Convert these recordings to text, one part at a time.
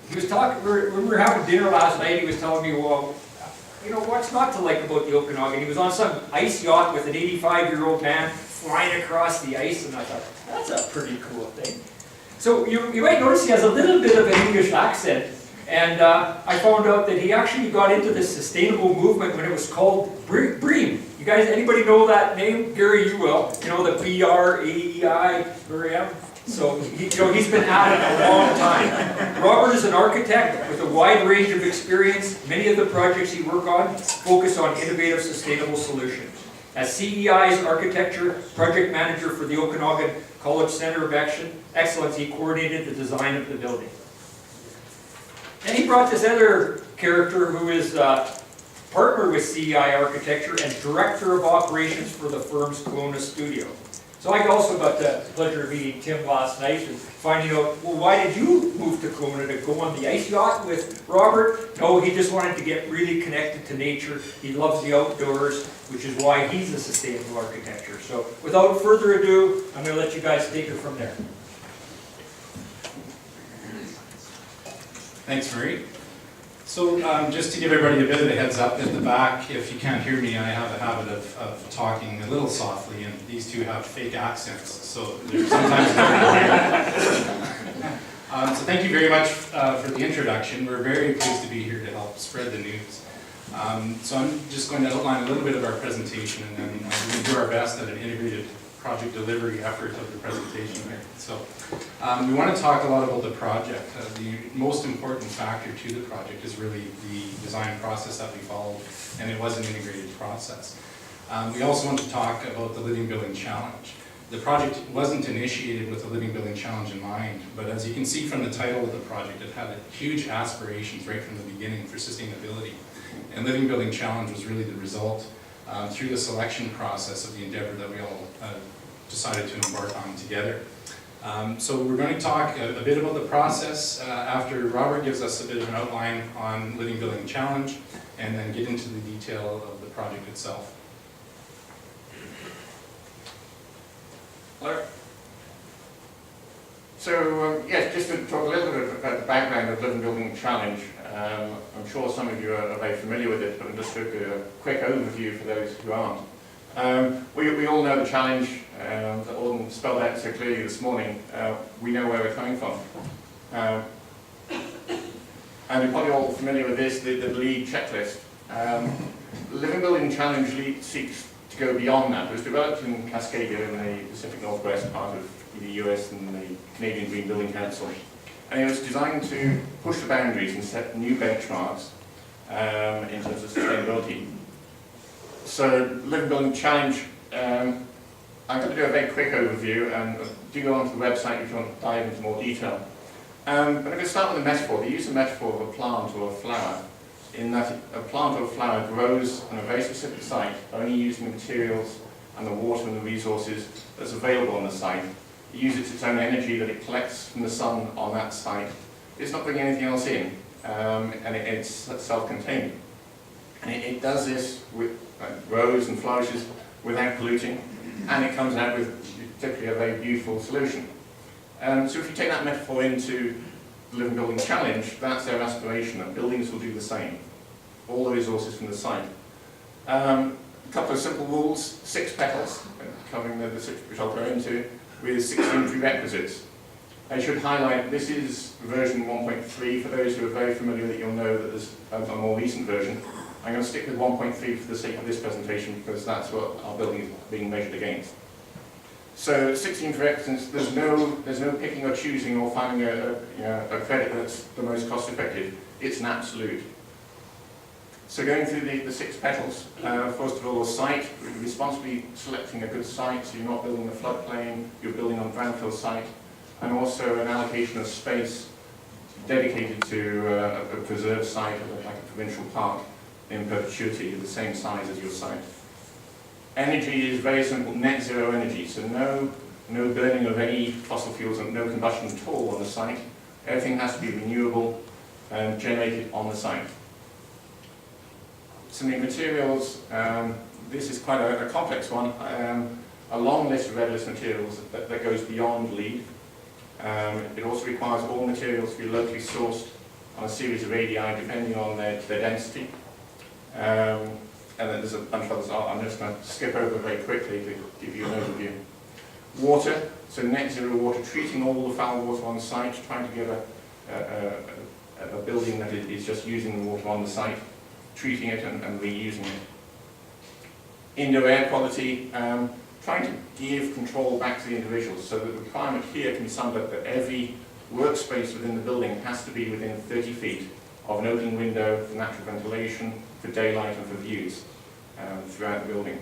He was talking, when we were having dinner last night, he was telling me, well, you know, what's not to like about the Okanagan? He was on some ice yacht with an 85-year-old man flying across the ice, and I thought, that's a pretty cool thing. So you might notice he has a little bit of an English accent, and I found out that he actually got into this sustainable movement when it was called BREEAM. You guys, anybody know that name? Gary, you will. You know, the BRAEI, So, he's been at it a long time. Robert is an architect with a wide range of experience. Many of the projects he works on focus on innovative, sustainable solutions. As CEI's architecture project manager for the Okanagan College Center of Excellence, he coordinated the design of the building. And he brought this other character who is partner with CEI Architecture and director of operations for the firm's Kelowna studio. So I also got the pleasure of meeting Tim last night and finding out, well, why did you move to Kelowna to go on the ice yacht with Robert? No, he just wanted to get really connected to nature. He loves the outdoors, which is why he's a sustainable architecture. So without further ado, I'm going to let you guys take it from there. Thanks, Murray. So just to give everybody a bit of a heads up, at the back, if you can't hear me, I have a habit of talking a little softly, and these two have fake accents, so there's sometimes so thank you very much for the introduction. We're very pleased to be here to help spread the news. So I'm just going to outline a little bit of our presentation, and then we're going to do our best at an integrated project delivery effort of the presentation here. So we want to talk a lot about the project. The most important factor to the project is really the design process that we followed, and it was an integrated process. We also want to talk about the Living Building Challenge. The project wasn't initiated with the Living Building Challenge in mind, but as you can see from the title of the project, it had huge aspirations right from the beginning for sustainability. And Living Building Challenge was really the result through the selection process of the endeavor that we all decided to embark on together. So we're going to talk a bit about the process after Robert gives us a bit of an outline on Living Building Challenge, and then get into the detail of the project itself. Hello. So yes, just to talk a little bit about the background of Living Building Challenge. I'm sure some of you are very familiar with it, but I'll just do a quick overview for those who aren't. We all know the challenge that Alden spelled out so clearly this morning. We know where we're coming from. And you're probably all familiar with this, the LEED checklist. The Living Building Challenge seeks to go beyond that. It was developed in Cascadia in the Pacific Northwest part of the US and the Canadian Green Building Council. And it was designed to push the boundaries and set new benchmarks in terms of sustainability. So, Living Building Challenge, I'm going to do a very quick overview, and do go onto the website if you want to dive into more detail. But I'm going to start with a metaphor. They use a metaphor of a plant or a flower, in that a plant or a flower grows on a very specific site, only using the materials and the water and the resources that's available on the site. It uses its own energy that it collects from the sun on that site. It's not bringing anything else in, and it's self-contained. And it does this with grows and flourishes without polluting, and it comes out with typically a very beautiful solution. So if you take that metaphor into the Living Building Challenge, that's their aspiration, that buildings will do the same. All the resources from the site. A couple of simple rules, 6 petals, covering the 6 which I'll go into, with 16 prerequisites. I should highlight, this is version 1.3. For those who are very familiar with it, you'll know that there's a more recent version. I'm going to stick with 1.3 for the sake of this presentation, because that's what our building is being measured against. So 16 prerequisites, there's no picking or choosing or finding a credit that's the most cost effective. It's an absolute. So going through the 6 petals, first of all, a site, responsibly selecting a good site, so you're not building in a floodplain, you're building on a brownfield site, and also an allocation of space dedicated to a preserved site, like a provincial park, in perpetuity, the same size as your site. Energy is very simple, net zero energy, so no burning of any fossil fuels and no combustion at all on the site. Everything has to be renewable and generated on the site. Some of the materials, this is quite a complex one, a long list of red list materials that goes beyond LEED. It also requires all materials to be locally sourced on a series of ADI depending on their density. And then there's a bunch of others. I'm just going to skip over very quickly to give you an overview. Water, so net zero water, treating all the foul water on site, trying to get a building that is just using the water on the site, treating it and reusing it. Indoor air quality, trying to give control back to the individuals. So that the requirement here can be summed up that every workspace within the building has to be within 30 feet of an open window for natural ventilation, for daylight and for views throughout the building.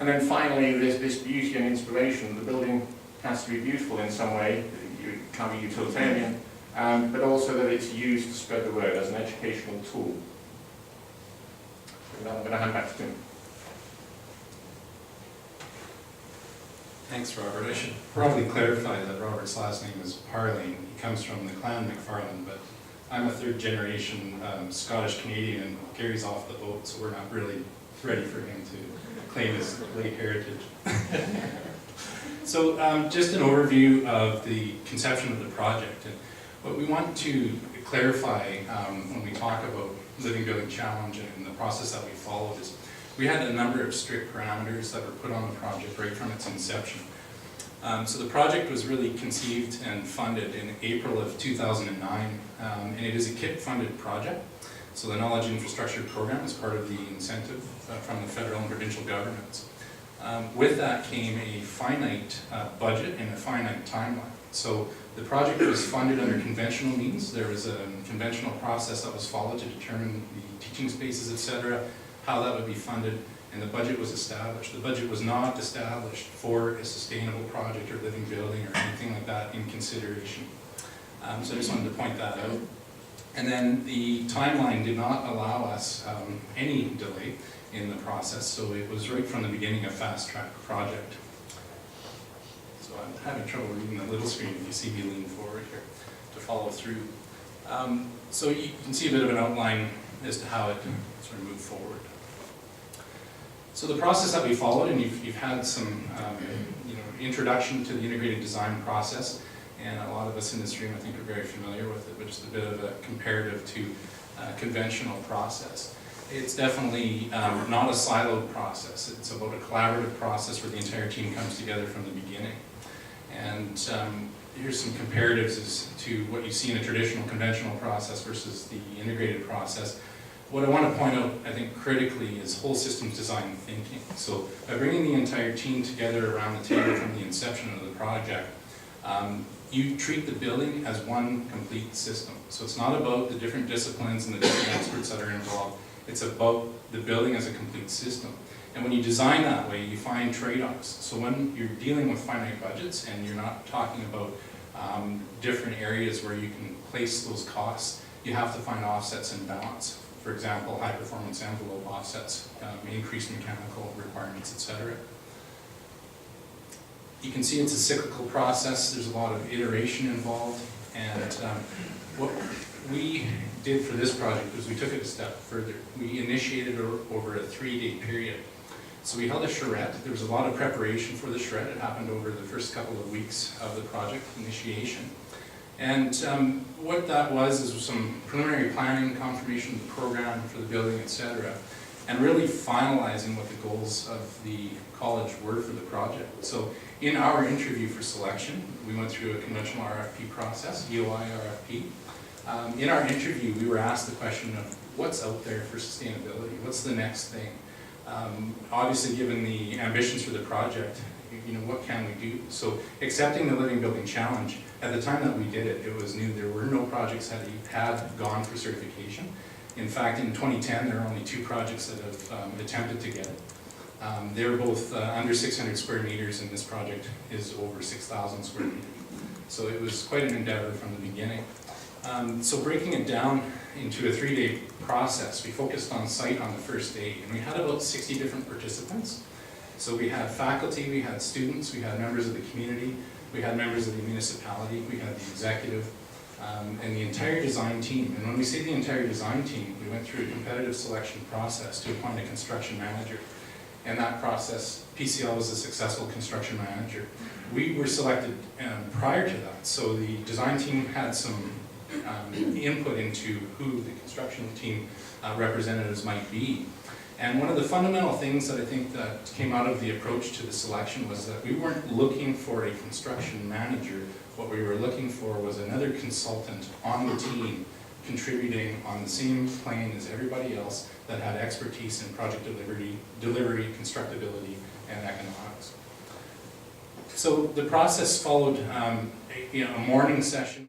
And then finally, there's this beauty and inspiration. The building has to be beautiful in some way. It can be utilitarian, but also that it's used to spread the word as an educational tool. And I'm going to hand back to Tim. Thanks, Robert. I should probably clarify that Robert's last name is Parlane. He comes from the clan McFarlane, but I'm a third generation Scottish Canadian, and Gary's off the boat, so we're not really ready for him to claim his late heritage. So just an overview of the conception of the project. And what we want to clarify when we talk about Living Building Challenge and the process that we followed is we had a number of strict parameters that were put on the project right from its inception. So the project was really conceived and funded in April of 2009, and it is a KIP-funded project. So the Knowledge Infrastructure Program is part of the incentive from the federal and provincial governments. With that came a finite budget and a finite timeline. So the project was funded under conventional means. There was a conventional process that was followed to determine the teaching spaces, etc., how that would be funded, and the budget was established. The budget was not established for a sustainable project or living building or anything like that in consideration. So I just wanted to point that out. And then the timeline did not allow us any delay in the process, so it was right from the beginning a fast-track project. So I'm having trouble reading the little screen if you see me lean forward here to follow through. So you can see a bit of an outline as to how it sort of moved forward. So the process that we followed, and you've had some introduction to the integrated design process, and a lot of us in this room I think are very familiar with it, but just a bit of a comparative to conventional process. It's definitely not a siloed process. It's about a collaborative process where the entire team comes together from the beginning. And here's some comparatives as to what you see in a traditional conventional process versus the integrated process. What I want to point out, I think, critically is whole systems design thinking. So by bringing the entire team together around the table from the inception of the project, you treat the building as one complete system. So it's not about the different disciplines and the different experts that are involved. It's about the building as a complete system. And when you design that way, you find trade-offs. So when you're dealing with finite budgets and you're not talking about different areas where you can place those costs, you have to find offsets and balance. For example, high-performance envelope offsets, increased mechanical requirements, etc. You can see it's a cyclical process. There's a lot of iteration involved. And what we did for this project was we took it a step further. We initiated over a 3-day period. So we held a charrette. There was a lot of preparation for the charrette. It happened over the first couple of weeks of the project initiation. And what that was some preliminary planning, confirmation of the program for the building, etc., and really finalizing what the goals of the college were for the project. So in our interview for selection, we went through a conventional RFP process, EOI RFP. In our interview, we were asked the question of what's out there for sustainability? What's the next thing? Obviously, given the ambitions for the project, what can we do? So accepting the Living Building Challenge, at the time that we did it, it was new. There were no projects that had gone for certification. In fact, in 2010, there are only 2 projects that have attempted to get it. They were both under 600 square meters, and this project is over 6,000 square meters. So it was quite an endeavor from the beginning. So breaking it down into a 3-day process, we focused on site on the first day, and we had about 60 different participants. So we had faculty, we had students, we had members of the community, we had members of the municipality, we had the executive, and the entire design team. And when we say the entire design team, we went through a competitive selection process to appoint a construction manager. and that process, PCL was a successful construction manager. We were selected prior to that, so the design team had some input into who the construction team representatives might be. And one of the fundamental things that I think that came out of the approach to the selection was that we weren't looking for a construction manager. What we were looking for was another consultant on the team contributing on the same plane as everybody else that had expertise in project delivery, constructability, and economics. So the process followed a morning session.